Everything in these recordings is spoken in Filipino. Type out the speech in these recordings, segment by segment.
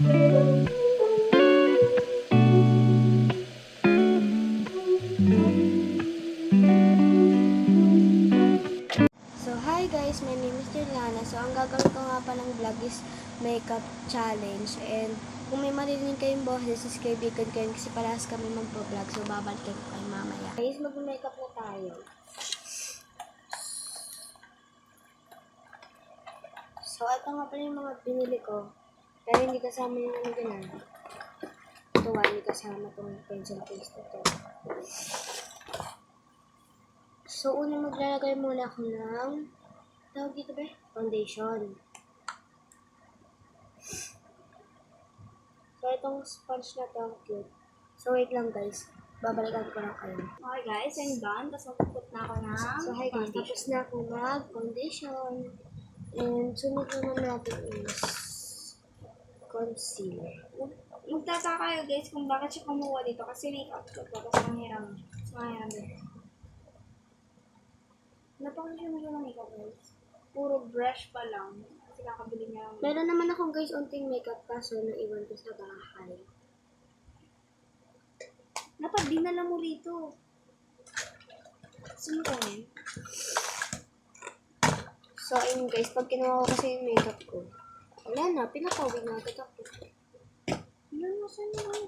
So, hi guys, my name is Jelana. So, ang gagawin ko nga pa ng vlog is makeup challenge. And kung may marinig kayong boses, is kaibigan kayo kasi parehas kami magpo-vlog. So, babalikan ko kayo mamaya. Guys, mag-makeup na tayo. So, ito nga pala yung mga binili ko. Pero hindi kasama yung ano din ah. Ito hindi kasama itong pencil case na ito. So, una maglalagay muna ako ng tawag dito ba? Foundation. So, itong sponge na ito, cute. So, wait lang guys. Babalikan ko lang kayo. Okay guys, I'm done. Tapos magpuput na ako ng So, hi guys. Tapos na ako mag-foundation. And sunod naman natin is concealer. Magtataka kayo guys kung bakit siya kumuha dito kasi makeup ko to. Tapos mahiram. din. Napakasya mo yung makeup guys. Puro brush pa lang. Kasi kakabili niya. Meron naman akong guys unting makeup kaso naiwan ko sa bahay. Dapat dinala mo rito. Sumukunin. So, ayun guys, pag kinuha ko kasi yung makeup ko, wala na, pinakawin na agad ako. Yan, masan yun?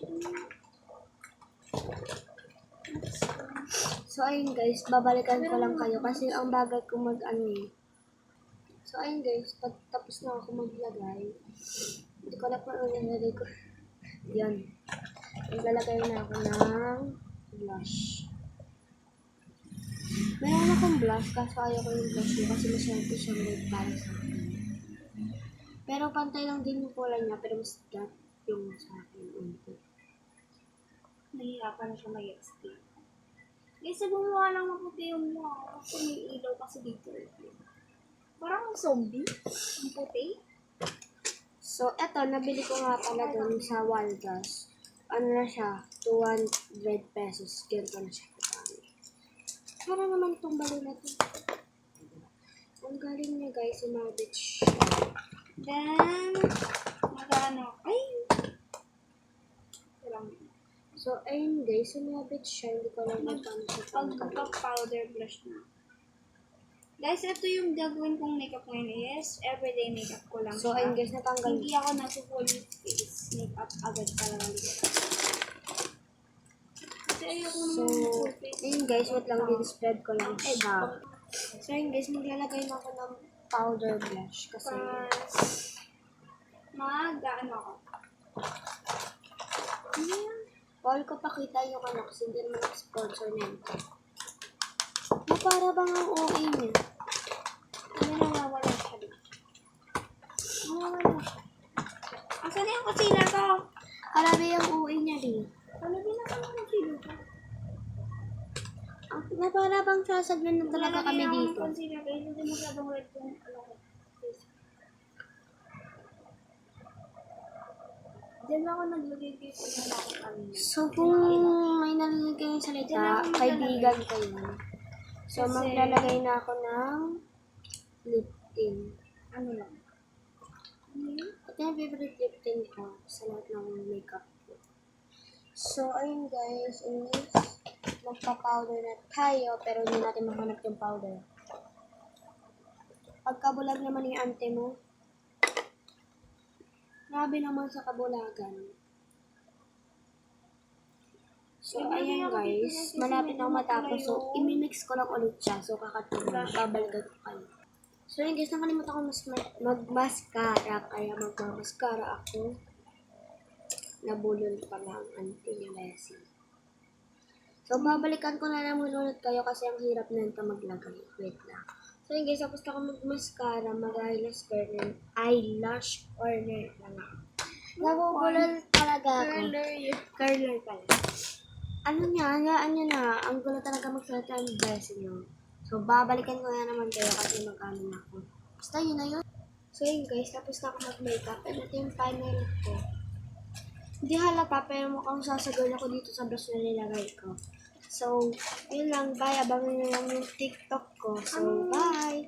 So, ayun guys, babalikan ko lang kayo kasi ang bagay ko mag-ano eh. So, ayun guys, pag tapos na ako maglagay, hindi ko lang kung nilagay ko. Yan. Maglalagay na ako ng blush. Meron akong blush kaso ayaw ko yung blush ko kasi masyado siyang red para sa akin. Pero pantay lang din yung kulay niya pero mas dark yung sa akin. Nahihirapan na siya mag-explain. Guys, gumawa lang maputi yung mukha. Kasi may ilaw kasi dito. Parang zombie. Ang puti. So, eto, nabili ko nga pala dun sa Waldas. Ano na siya? 200 pesos. Ganito na siya. Para naman itong balo na ito. Ang galing niya guys, yung mga bitch. Then, magano. Ay! So, ayun guys, yung mga bitch siya. Hindi ko lang magpano siya pangkal. Pag-powder blush na. Guys, ito yung gagawin kong makeup ngayon is everyday makeup ko lang So, siya. ayun guys, natanggal. Hindi ako nag-full face makeup agad talaga. Kasi ayoko So, naman full face. ayun guys, wait lang, din-spread ko lang siya. So, ayun guys, maglalagay na ako ng powder blush. Kasi, Mag-ano ako. bawal ko pakita yung ano kasi hindi naman sponsor nito. Na para bang ang OA niya. Ano nawawala siya dito? Nawawala siya. Asan na yung concealer ko? Parabi ang OA niya din. Ano binaka ng concealer ko? Na para bang sasaglan na talaga kami Lalagyan ako ng dito. concealer guys. Hindi masyadong red yung ano ko. Diyan ako naglagay dito na ako kanina. So, kung may narinig kayong salita, kaibigan ko yun. So, maglalagay na ako ng lip tint. Ano lang? Ano yun? Ito yung favorite lip tint ko sa lahat ng makeup ko. So, ayun guys, is magpa-powder na tayo, pero hindi natin mahanap yung powder. Pagkabulag naman yung ante mo, grabe naman sa kabulagan. So, ayan guys, malapit na ako matapos. So, imimix ko lang ulit siya. So, kakatulong. Babalikan ko kayo. So, yun guys, nakalimutan ko mag-mascara. Kaya magmamaskara ako. Nabulol pa lang anti-lesson. So, babalikan ko na naman ulit kayo kasi ang hirap na ito maglagay. Wait lang. So, yun guys, tapos na ako mag-mascara, eyelash corner lang ako. Nabubulol talaga ako. Curler pala. Ano niya, ang gulo talaga magsalita ang dressing nyo. So, babalikan ko na naman kayo kasi mag-ano na ako. Basta yun na yun. So, yun guys, tapos na ako mag-makeup. And ito yung final ko. Hindi halata, pero mukhang sasagal ako dito sa brush na nilagay ko. So, yun lang. Bye. Abangan nyo lang yung TikTok ko. So, bye.